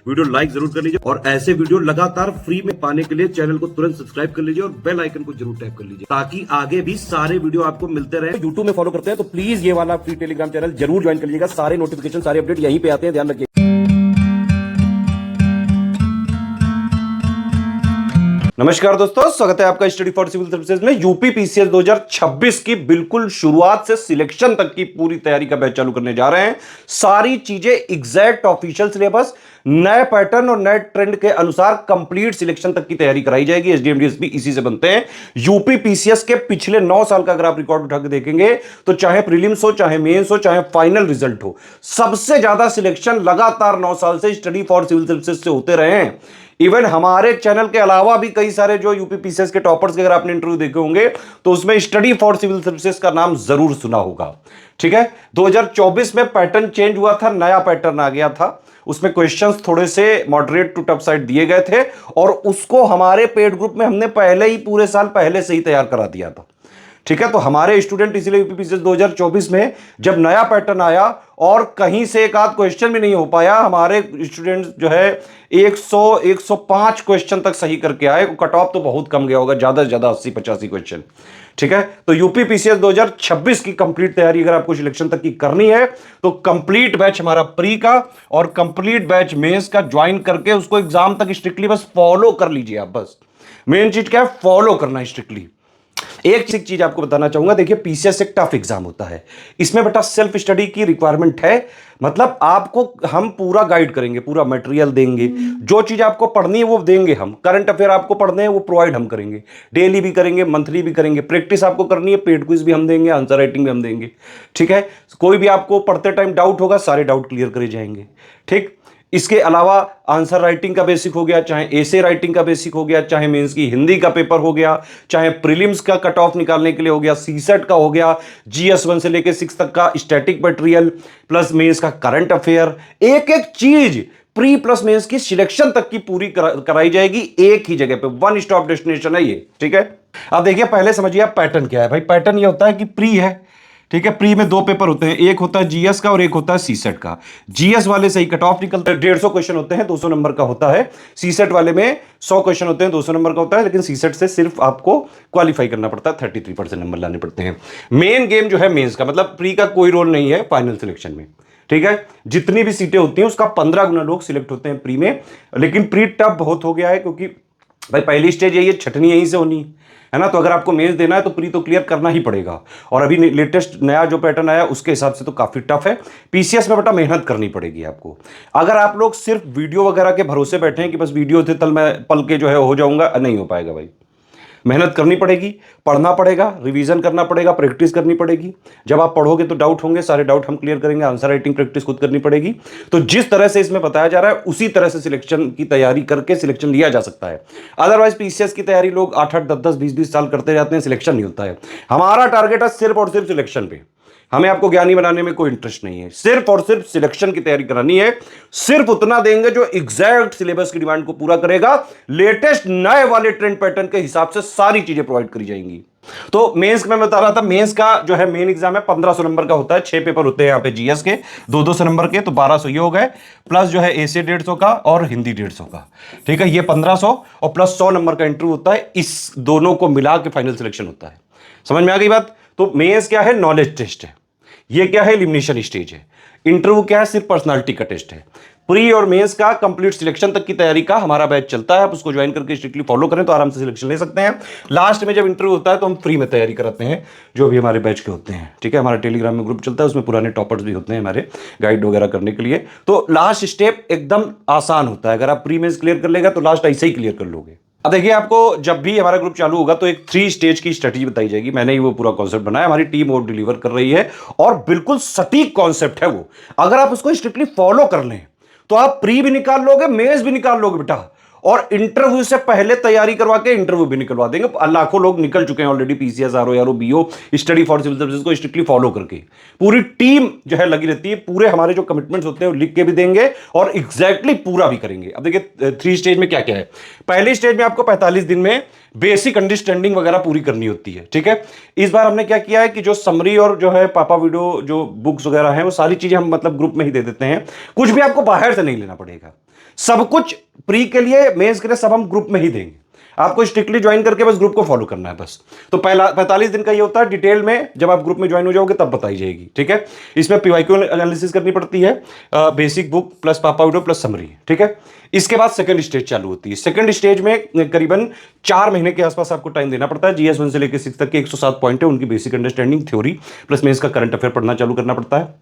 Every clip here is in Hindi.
वीडियो लाइक जरूर कर लीजिए और ऐसे वीडियो लगातार फ्री में पाने के लिए चैनल को तुरंत सब्सक्राइब कर लीजिए और बेल आइकन को जरूर टैप कर लीजिए ताकि आगे भी सारे वीडियो आपको मिलते रहे। यूट्यूब में फॉलो करते हैं तो प्लीज ये वाला फ्री टेलीग्राम चैनल जरूर ज्वाइन कर लीजिएगा। सारे नोटिफिकेशन सारे अपडेट यहीं पे आते हैं, ध्यान रखिए। नमस्कार दोस्तों, स्वागत है आपका स्टडी फॉर सिविल सर्विसेज में। यूपी पीसीएस 2026 की बिल्कुल शुरुआत से सिलेक्शन तक की पूरी तैयारी का बैच चालू करने जा रहे हैं। सारी चीजें एग्जैक्ट ऑफिशियल सिलेबस, नए पैटर्न और नए ट्रेंड के अनुसार कंप्लीट सिलेक्शन तक की तैयारी कराई जाएगी। एसडीएम डीएसपी इसी से बनते हैं। यूपी पीसीएस के पिछले 9 साल का अगर आप रिकॉर्ड उठा के देखेंगे तो चाहे प्रीलिम्स हो, चाहे मेंस हो, चाहे फाइनल रिजल्ट हो, सबसे ज्यादा सिलेक्शन लगातार 9 साल से स्टडी फॉर सिविल सर्विसेज से होते रहे हैं। इवन हमारे चैनल के अलावा भी कई सारे जो यूपी पीसीएस के टॉपर्स के अगर आपने इंटरव्यू देखे होंगे तो उसमें स्टडी फॉर सिविल सर्विसेज का नाम जरूर सुना होगा। ठीक है, 2024 में पैटर्न चेंज हुआ था, नया पैटर्न आ गया था। उसमें क्वेश्चंस थोड़े से मॉडरेट टू टफ साइड दिए गए थे और उसको हमारे पेड ग्रुप में हमने पहले ही पूरे साल पहले से ही तैयार करा दिया था। ठीक है, तो हमारे स्टूडेंट इसीलिए यूपी पीसीएस 2024 में जब नया पैटर्न आया और कहीं से एक आध क्वेश्चन भी नहीं हो पाया, हमारे स्टूडेंट जो है 105 क्वेश्चन तक सही करके आए। कट ऑफ तो बहुत कम गया होगा, ज्यादा से ज्यादा 80-85 क्वेश्चन। ठीक है, तो यूपी पीसीएस 2026 की कंप्लीट तैयारी अगर आपको सिलेक्शन तक की करनी है तो कंप्लीट बैच हमारा प्री का और कंप्लीट बैच मेंस का ज्वाइन करके उसको एग्जाम तक स्ट्रिक्टली बस फॉलो कर लीजिए। आप बस मेन चीज क्या है, फॉलो करना है स्ट्रिक्टली। एक चीज आपको बताना चाहूंगा, देखिए पीसीएस एक टफ एग्जाम होता है, इसमें बेटा सेल्फ स्टडी की रिक्वायरमेंट है। मतलब आपको हम पूरा गाइड करेंगे, पूरा मटेरियल देंगे, जो चीज आपको पढ़नी है वो देंगे हम। करंट अफेयर आपको पढ़ने हैं वो प्रोवाइड हम करेंगे, डेली भी करेंगे, मंथली भी करेंगे। प्रैक्टिस आपको करनी है, पेड क्विज भी हम देंगे, आंसर राइटिंग भी हम देंगे। ठीक है, कोई भी आपको पढ़ते टाइम डाउट होगा, सारे डाउट क्लियर करे जाएंगे। ठीक, इसके अलावा आंसर राइटिंग का बेसिक हो गया, चाहे एसे राइटिंग का बेसिक हो गया, चाहे मेंस की हिंदी का पेपर हो गया, चाहे प्रीलिम्स का कट ऑफ निकालने के लिए हो गया, सीसेट का हो गया, जीएस 1 से लेकर 6 तक का स्टैटिक मटेरियल प्लस मेंस का करंट अफेयर, एक एक चीज प्री प्लस मेंस की सिलेक्शन तक की पूरी कराई जाएगी एक ही जगह पे। वन स्टॉप डेस्टिनेशन है ये। ठीक है, अब देखिए पहले समझिए आप पैटर्न क्या है। भाई पैटर्न ये होता है कि प्री है, ठीक है, प्री में 2 पेपर होते हैं, एक होता है जीएस का और एक होता है सीसेट का। जीएस वाले से ही कट ऑफ निकलता है, 150 क्वेश्चन होते हैं, 200 नंबर का होता है। सीसेट वाले में 100 क्वेश्चन होते हैं, 200 नंबर का होता है, लेकिन सीसेट से सिर्फ आपको क्वालिफाई करना पड़ता है, 33% नंबर लाने पड़ते हैं। मेन गेम जो है मेंस का, मतलब प्री का कोई रोल नहीं है फाइनल सिलेक्शन में। ठीक है, जितनी भी सीटें होती हैं उसका 15 गुना लोग सिलेक्ट होते हैं प्री में। लेकिन प्री टफ बहुत हो गया है क्योंकि भाई पहली स्टेज यही है, छटनी यहीं से होनी है ना। तो अगर आपको मेंस देना है तो प्री तो क्लियर करना ही पड़ेगा। और अभी लेटेस्ट नया जो पैटर्न आया उसके हिसाब से तो काफी टफ है। पीसीएस में बेटा मेहनत करनी पड़ेगी आपको। अगर आप लोग सिर्फ वीडियो वगैरह के भरोसे बैठे हैं कि बस वीडियो थे तल मैं पल के जो है हो जाऊंगा, नहीं हो पाएगा भाई। मेहनत करनी पड़ेगी, पढ़ना पड़ेगा, रिवीजन करना पड़ेगा, प्रैक्टिस करनी पड़ेगी। जब आप पढ़ोगे तो डाउट होंगे, सारे डाउट हम क्लियर करेंगे। आंसर राइटिंग प्रैक्टिस खुद करनी पड़ेगी। तो जिस तरह से इसमें बताया जा रहा है उसी तरह से सिलेक्शन की तैयारी करके सिलेक्शन लिया जा सकता है। अदरवाइज पीसीएस की तैयारी लोग 8-8, 10-10, 20-20 साल करते जाते हैं, सिलेक्शन नहीं होता है। हमारा टारगेट है सिर्फ और सिर्फ सिलेक्शन पे। हमें आपको ज्ञानी बनाने में कोई इंटरेस्ट नहीं है, सिर्फ और सिर्फ सिलेक्शन की तैयारी करानी है। सिर्फ उतना देंगे जो एग्जैक्ट सिलेबस की डिमांड को पूरा करेगा। लेटेस्ट नए वाले ट्रेंड पैटर्न के हिसाब से सारी चीजें प्रोवाइड करी जाएंगी। तो मेंस में बता रहा था, मेंस का जो है मेन एग्जाम है 1500 नंबर का होता है। 6 पेपर होते हैं यहाँ पे जीएस के, 200 नंबर के, तो 1200 ये हो गए। प्लस जो है एसे 150 का और हिंदी 150 का। ठीक है, ये 1500 और प्लस 100 नंबर का इंटरव्यू होता है। इस दोनों को मिला के फाइनल सिलेक्शन होता है। समझ में आ गई बात? तो मेंस क्या है, नॉलेज टेस्ट है। ये क्या है, एलिमिनेशन स्टेज है। इंटरव्यू क्या है, सिर्फ पर्सनालिटी का टेस्ट है। प्री और मेंस का कंप्लीट सिलेक्शन तक की तैयारी का हमारा बैच चलता है। आप उसको ज्वाइन करके स्ट्रिक्टली फॉलो करें तो आराम से सिलेक्शन ले सकते हैं। लास्ट में जब इंटरव्यू होता है तो हम फ्री में तैयारी कराते हैं, जो भी हमारे बैच के होते हैं। ठीक है, हमारा टेलीग्राम में ग्रुप चलता है, उसमें पुराने टॉपर्स भी होते हैं हमारे, गाइड वगैरह करने के लिए। तो लास्ट स्टेप एकदम आसान होता है। अगर आप प्री मेंस क्लियर कर लेगा तो लास्ट ऐसे ही क्लियर कर लोगे। अब देखिए, आपको जब भी हमारा ग्रुप चालू होगा तो एक 3 स्टेज की स्ट्रेटजी बताई जाएगी। मैंने ही वो पूरा कॉन्सेप्ट बनाया, हमारी टीम वो डिलीवर कर रही है और बिल्कुल सटीक कॉन्सेप्ट है वो। अगर आप उसको स्ट्रिक्टली फॉलो कर लें तो आप प्री भी निकाल लोगे, मेंस भी निकाल लोगे बेटा। और इंटरव्यू से पहले तैयारी करवा के इंटरव्यू भी निकलवा देंगे। लाखों लोग निकल चुके हैं already PCS, RO, ARO, BO, Study for Civil Services को स्ट्रिक्टली फॉलो करके। पूरी टीम जो है लगी रहती है, पूरे हमारे जो कमिटमेंट्स होते हैं वो लिख के भी देंगे और एग्जैक्टली पूरा भी करेंगे। अब देखिए 3 स्टेज में क्या क्या है। पहली स्टेज में आपको 45 दिन में बेसिक अंडरस्टैंडिंग वगैरह पूरी करनी होती है। ठीक है, इस बार हमने क्या किया है कि जो समरी और जो है पापा वीडियो जो बुक्स वगैरह हैं वो सारी चीजें हम मतलब ग्रुप में ही दे देते हैं। कुछ भी आपको बाहर से नहीं लेना पड़ेगा। सब कुछ प्री के लिए, मेंस के लिए सब हम ग्रुप में ही देंगे। आपको स्ट्रिक्टली ज्वाइन करके बस ग्रुप को फॉलो करना है बस। तो पहला 45 दिन का ये होता है, डिटेल में जब आप ग्रुप में ज्वाइन हो जाओगे तब बताई जाएगी, ठीक है। इसमें पीवाईक्यू एनालिसिस करनी पड़ती है, बेसिक बुक प्लस पापा वीडियो प्लस समरी, ठीक है। इसके बाद सेकंड स्टेज चालू होती है। सेकंड स्टेज में करीबन 4 महीने के आसपास आपको टाइम देना पड़ता है। जीएस 1 से लेकर 6 तक के 107 पॉइंट है, उनकी बेसिक अंडरस्टैंडिंग, थ्योरी प्लस में इसका करंट अफेयर पढ़ना चालू करना पड़ता है।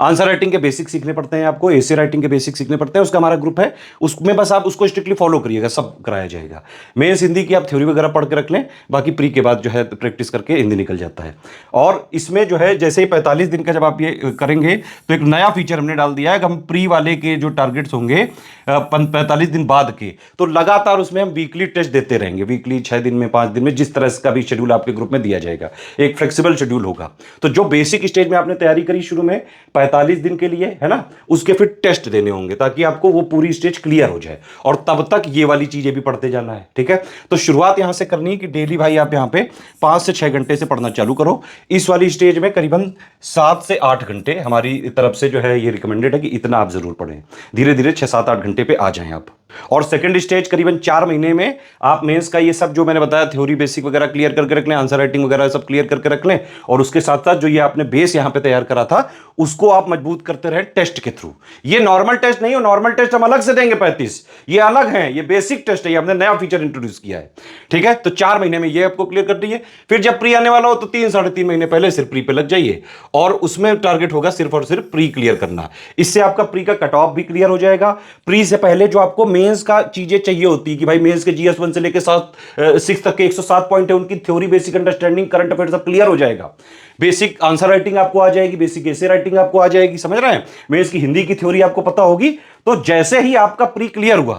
आंसर राइटिंग के बेसिक सीखने पड़ते हैं आपको, एसे राइटिंग के बेसिक सीखने पड़ते हैं। उसका हमारा ग्रुप है, उसमें बस आप उसको स्ट्रिक्टली फॉलो करिएगा, सब कराया जाएगा। मेंस हिंदी की आप थ्योरी वगैरह पढ़ के रख लें, बाकी प्री के बाद जो है प्रैक्टिस करके हिंदी निकल जाता है। और इसमें जो है जैसे ही 45 दिन का जब आप ये करेंगे तो एक नया फीचर हमने डाल दिया है कि हम प्री वाले के जो टारगेट्स होंगे 45 दिन बाद के, तो लगातार उसमें हम वीकली टेस्ट देते रहेंगे, वीकली 6 दिन में 5 दिन में, जिस तरह का भी शेड्यूल आपके ग्रुप में दिया जाएगा, एक फ्लेक्सिबल शेड्यूल होगा। तो जो बेसिक स्टेज में आपने तैयारी करी शुरू में 45 दिन के लिए, है ना, उसके फिर टेस्ट देने होंगे ताकि आपको वो पूरी स्टेज क्लियर हो जाए, और तब तक ये वाली चीजें भी पढ़ते जाना है, ठीक है। तो शुरुआत यहां से करनी है कि डेली भाई आप यहां पे 5 से 6 घंटे से पढ़ना चालू करो। इस वाली स्टेज में करीबन 7 से 8 घंटे हमारी तरफ से जो है ये रिकमेंडेड है कि इतना आप जरूर पढ़ें। धीरे धीरे 6-7-8 घंटे पे आ जाएं आप। और सेकंड स्टेज करीबन 4 महीने में आप मेंस का ये सब जो मैंने बताया, थ्योरी बेसिक वगैरह क्लियर करके रख लें, आंसर राइटिंग वगैरह सब क्लियर करके रख लें, और उसके साथ साथ जो ये आपने बेस यहां पे तैयार करा था उसको आप मजबूत करते रहे टेस्ट के थ्रू। ये नॉर्मल टेस्ट नहीं हो, नॉर्मल टेस्ट हम अलग से देंगे 35, ये अलग है, ये बेसिक टेस्ट है, ये हमने नया फीचर इंट्रोड्यूस किया है, ठीक है। तो 4 महीने में ये आपको क्लियर कर दीजिए। फिर जब प्री आने वाला हो तो 3-3.5 महीने पहले सिर्फ प्री पे लग जाइए, और उसमें टारगेट होगा सिर्फ और सिर्फ प्री क्लियर करना। इससे आपका प्री का कट ऑफ भी क्लियर हो जाएगा। प्री से पहले जो आपको मेंस का चीजें चाहिए होती है कि भाई मेंस के जीएस 1 से लेकर 6 तक के 107 पॉइंट है, उनकी theory basic understanding current affair सब क्लियर हो जाएगा। बेसिक आंसर राइटिंग आपको आ जाएगी, बेसिक एसे राइटिंग आपको आ जाएगी, समझ रहे हैं। मेंस की हिंदी की थ्योरी आपको पता होगी। तो जैसे ही आपका प्री क्लियर हुआ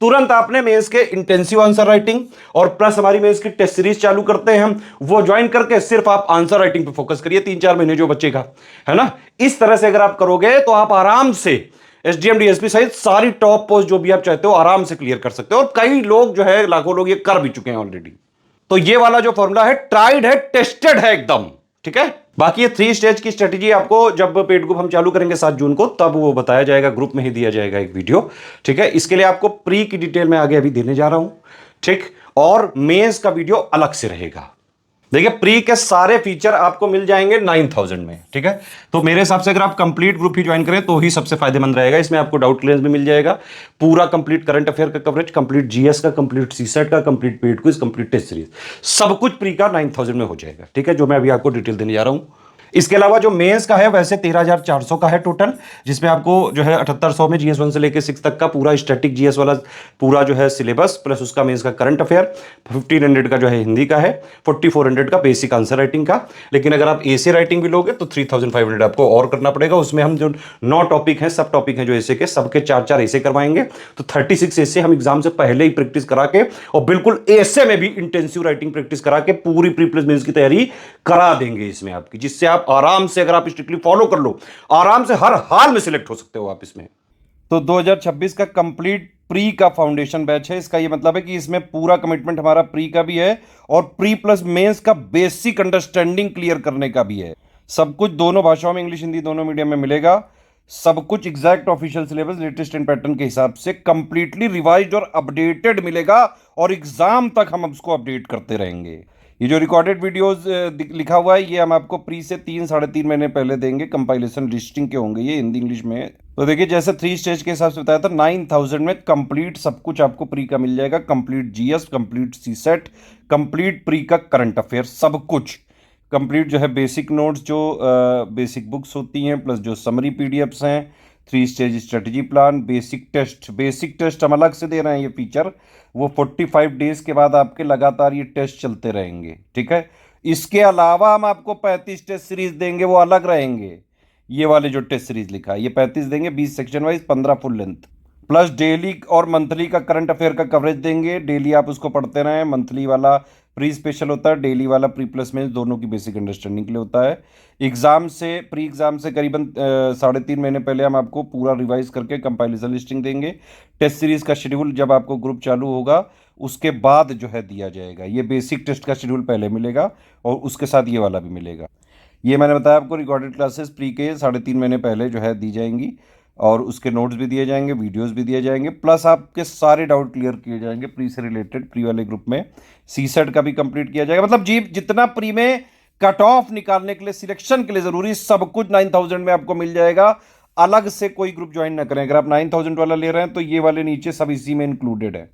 तुरंत आपने मेंस के इंटेंसिव आंसर राइटिंग और प्लस हमारी मेंस की टेस्ट सीरीज चालू करते हैं हम, वो ज्वाइन करके सिर्फ आप आंसर राइटिंग पे फोकस करिए 3-4 महीने जो बचेगा, है ना। इस तरह से अगर आप करोगे तो आप आराम से एसडीएम डीएसपी सहित सारी टॉप पोस्ट जो भी आप चाहते हो आराम से क्लियर कर सकते हो, और कई लोग जो है, लाखों लोग ये कर भी चुके हैं ऑलरेडी। तो ये वाला जो फॉर्मूला है ट्राइड है, टेस्टेड है एकदम, ठीक है। बाकी ये 3 स्टेज की स्ट्रेटेजी आपको जब पेड ग्रुप हम चालू करेंगे 7 जून को, तब वो बताया जाएगा, ग्रुप में ही दिया जाएगा एक वीडियो, ठीक है। इसके लिए आपको प्री की डिटेल में आगे अभी देने जा रहा हूं, ठीक। और मेंस का वीडियो अलग से रहेगा। देखिए प्री के सारे फीचर आपको मिल जाएंगे 9000 में, ठीक है। तो मेरे हिसाब से अगर आप कंप्लीट ग्रुप ही ज्वाइन करें तो ही सबसे फायदेमंद रहेगा। इसमें आपको डाउट क्लियरेंस भी मिल जाएगा, पूरा कंप्लीट करंट अफेयर का कवरेज, कंप्लीट जीएस का, कंप्लीट सीसेट का, complete paid quiz, complete test series, सब कुछ प्री का 9000 में हो जाएगा, ठीक है, जो मैं अभी आपको डिटेल देने जा रहा हूं। इसके अलावा जो मेंस का है वैसे 13,400 का है टोटल, जिसमें आपको जो है 7800 में जीएस 1 से लेकर 6 तक का पूरा स्टैटिक जीएस वाला पूरा जो है सिलेबस, प्लस उसका मेंस का करंट अफेयर, 1500 का जो है हिंदी का है, 4400 का बेसिक आंसर राइटिंग का। लेकिन अगर आप एसे राइटिंग भी लोगे तो 3500 आपको और करना पड़ेगा। उसमें हम जो 9 टॉपिक हैं, सब टॉपिक हैं जो एसे के, सबके 4-4 एसे करवाएंगे। तो 36 एसे हम एग्जाम से पहले ही प्रैक्टिस करा के, और बिल्कुल एसे में भी इंटेंसिव राइटिंग प्रैक्टिस करा के पूरी प्री प्लस मेंस की तैयारी करा देंगे इसमें आपकी, जिससे आप आराम से, अगर आप स्ट्रिक्टली फॉलो कर लो, आराम से हर हाल में सिलेक्ट हो सकते हो आप इसमें। तो 2026 का कंप्लीट प्री का फाउंडेशन बैच है। इसका ये मतलब है कि इसमें पूरा कमिटमेंट हमारा प्री का भी है और प्री प्लस मेंस का बेसिक अंडरस्टैंडिंग क्लियर करने का भी है। सब कुछ दोनों भाषाओं में, इंग्लिश हिंदी दोनों मीडियम में मिलेगा। सब कुछ exact official syllabus, latest and pattern के हिसाब से कंप्लीटली रिवाइज्ड और अपडेटेड मिलेगा, और एग्जाम तक हम उसको अपडेट करते रहेंगे। ये जो रिकॉर्डेड वीडियोस लिखा हुआ है, ये हम आपको प्री से 3-3.5 महीने पहले देंगे। कंपाइलेशन लिस्टिंग के होंगे, ये हिंदी इंग्लिश में। तो देखिए जैसे 3 स्टेज के हिसाब से बताया था, 9000 में कंप्लीट सब कुछ आपको प्री का मिल जाएगा। Complete GS, complete CSAT, complete pre का करंट अफेयर, सब कुछ कंप्लीट जो है। बेसिक नोट्स जो बेसिक बुक्स होती हैं, प्लस जो समरी पीडीएफ्स हैं, 3 stage strategy plan, basic test हम अलग से दे रहे हैं। ये फीचर वो 45 डेज के बाद आपके लगातार ये टेस्ट चलते रहेंगे, ठीक है। इसके अलावा हम आपको 35 टेस्ट सीरीज देंगे, वो अलग रहेंगे। ये वाले जो टेस्ट सीरीज लिखा है ये 35 देंगे, 20 section wise, 15 full length, plus daily और मंथली का करंट अफेयर का कवरेज देंगे। डेली आप उसको पढ़ते रहें। मंथली वाला प्री स्पेशल होता है, डेली वाला प्री प्लस में दोनों की बेसिक अंडरस्टैंडिंग के लिए होता है। एग्जाम से, प्री एग्जाम से करीबन 3.5 महीने पहले हम आपको पूरा रिवाइज करके कंपाइलेशन लिस्टिंग देंगे। टेस्ट सीरीज का शेड्यूल जब आपको ग्रुप चालू होगा उसके बाद जो है दिया जाएगा। ये बेसिक टेस्ट का शेड्यूल पहले मिलेगा और उसके साथ ये वाला भी मिलेगा। ये मैंने बताया आपको, रिकॉर्डेड क्लासेस प्री के 3.5 महीने पहले जो है दी जाएंगी। और उसके नोट्स भी दिए जाएंगे, वीडियोस भी दिए जाएंगे, प्लस आपके सारे डाउट क्लियर किए जाएंगे प्री से रिलेटेड। प्री वाले ग्रुप में सी सेट का भी कंप्लीट किया जाएगा। मतलब जी जितना प्री में कट ऑफ निकालने के लिए, सिलेक्शन के लिए जरूरी सब कुछ 9000 में आपको मिल जाएगा। अलग से कोई ग्रुप ज्वाइन ना करें। अगर आप 9000 वाला ले रहे हैं तो ये वाले नीचे सब इसी में इंक्लूडेड है,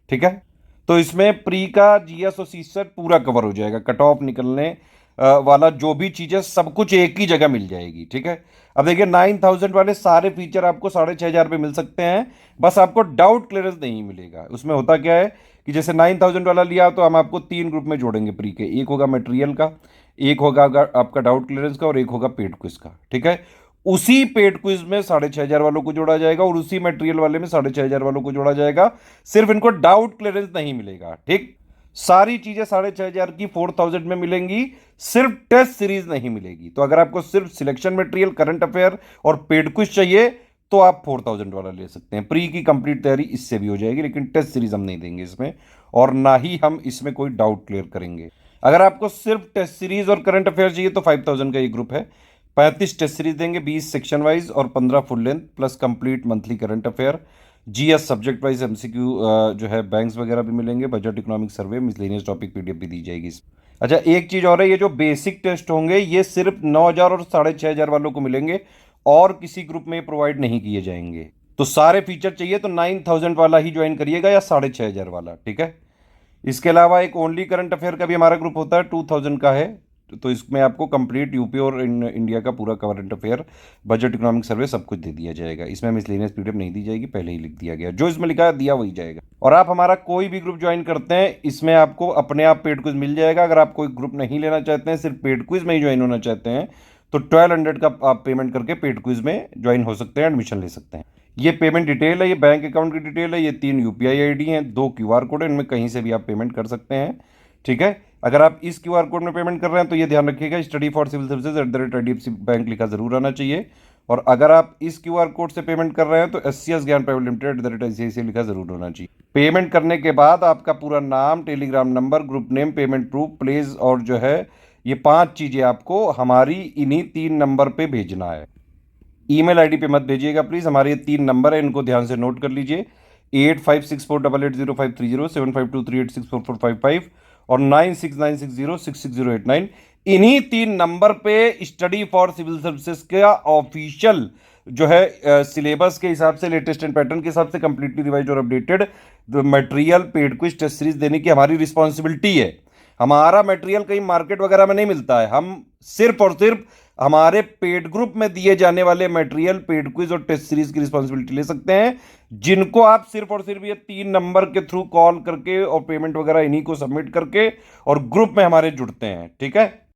ठीक है। तो इसमें प्री का जीएस और सी सेट पूरा कवर हो जाएगा। कट ऑफ निकलने वाला जो भी चीज़ें सब कुछ एक ही जगह मिल जाएगी, ठीक है। अब देखिए 9000 वाले सारे फीचर आपको 6500 पे मिल सकते हैं, बस आपको डाउट क्लियरेंस नहीं मिलेगा। उसमें होता क्या है कि जैसे 9000 वाला लिया तो हम आपको 3 ग्रुप में जोड़ेंगे प्री के। एक होगा मटेरियल का, एक होगा आपका डाउट क्लियरेंस का, और एक होगा पेड क्विज का, ठीक है। उसी पेड क्विज में 6500 वालों को जोड़ा जाएगा और उसी मटेरियल वाले में 6500 वालों को जोड़ा जाएगा। सिर्फ इनको डाउट क्लियरेंस नहीं मिलेगा, ठीक। सारी चीजें 6500 की 4000 में मिलेंगी, सिर्फ टेस्ट सीरीज नहीं मिलेगी। तो अगर आपको सिर्फ सिलेक्शन मटेरियल, करंट अफेयर और पेड क्विज चाहिए तो आप 4000 वाला ले सकते हैं। प्री की कंप्लीट तैयारी इससे भी हो जाएगी, लेकिन टेस्ट सीरीज हम नहीं देंगे इसमें, और ना ही हम इसमें कोई डाउट क्लियर करेंगे। अगर आपको सिर्फ टेस्ट सीरीज और करंट अफेयर चाहिए तो 5000 का ये ग्रुप है। 35 टेस्ट सीरीज देंगे, 20 सेक्शन वाइज और 15 full length, plus complete monthly current affair, GS subject wise MCQ जो है बैंक्स वगैरह भी मिलेंगे, budget economic survey, miscellaneous topic PDF भी दी जाएगी। अच्छा एक चीज़ और है, ये जो बेसिक टेस्ट होंगे ये सिर्फ 9000 और 6500 वालों को मिलेंगे, और किसी ग्रुप में प्रोवाइड नहीं किए जाएंगे। तो सारे फीचर चाहिए तो 9000 वाला ही ज्वाइन करिएगा या 6500 वाला, ठीक है। इसके अलावा एक ओनली करंट अफेयर का भी हमारा ग्रुप होता है, 2000 का है। तो इसमें आपको कंप्लीट यूपी और इंडिया का पूरा current affair, budget economic survey सब कुछ दे दिया जाएगा। इसमें मिसलेनियस पीडीएफ नहीं दी जाएगी, पहले ही लिख दिया गया, जो इसमें लिखा है दिया वही जाएगा। और आप हमारा कोई भी ग्रुप ज्वाइन करते हैं इसमें आपको अपने आप पेड क्विज मिल जाएगा। अगर आप कोई ग्रुप नहीं लेना चाहते हैं, सिर्फ पेड क्विज में ही ज्वाइन होना चाहते हैं, तो 1200 का आप पेमेंट करके पेड क्विज में ज्वाइन हो सकते हैं, एडमिशन ले सकते हैं। ये पेमेंट डिटेल है, ये बैंक अकाउंट की डिटेल है, ये 3 यूपीआई आईडी हैं, 2 क्यूआर कोड है, इनमें कहीं से भी आप पेमेंट कर सकते हैं, ठीक है। अगर आप इस क्यूआर कोड में पेमेंट कर रहे हैं तो ये ध्यान रखिएगा Study for Civil Services @IDFC bank लिखा जरूर आना चाहिए। और अगर आप इस क्यूआर कोड से पेमेंट कर रहे हैं तो SCS ज्ञान प्राइवेट लिमिटेड @ICICI लिखा जरूर होना चाहिए। पेमेंट करने के बाद आपका पूरा नाम, Telegram number, group name, payment proof, place और जो है ये 5 चीज़ें आपको हमारी इन्हीं 3 नंबर पे भेजना है। ईमेल आईडी पे मत भेजिएगा प्लीज़। हमारे ये 3 नंबर है, इनको ध्यान से नोट कर लीजिए। 8564880530, 7523864455 और 9696066089। इन्हीं 3 नंबर पे स्टडी फॉर सिविल सर्विसेज का ऑफिशियल जो है सिलेबस के हिसाब से, लेटेस्ट एंड पैटर्न के हिसाब से कंप्लीटली रिवाइज और updated material, paid quiz, test series देने की हमारी रिस्पॉन्सिबिलिटी है। हमारा मटेरियल कहीं मार्केट वगैरह में नहीं मिलता है। हम सिर्फ और सिर्फ हमारे पेड ग्रुप में दिए जाने वाले मटेरियल, पेड क्विज और टेस्ट सीरीज की रिस्पॉन्सिबिलिटी ले सकते हैं, जिनको आप सिर्फ और सिर्फ ये 3 नंबर के थ्रू कॉल करके और पेमेंट वगैरह इन्हीं को सबमिट करके और ग्रुप में हमारे जुड़ते हैं, ठीक है।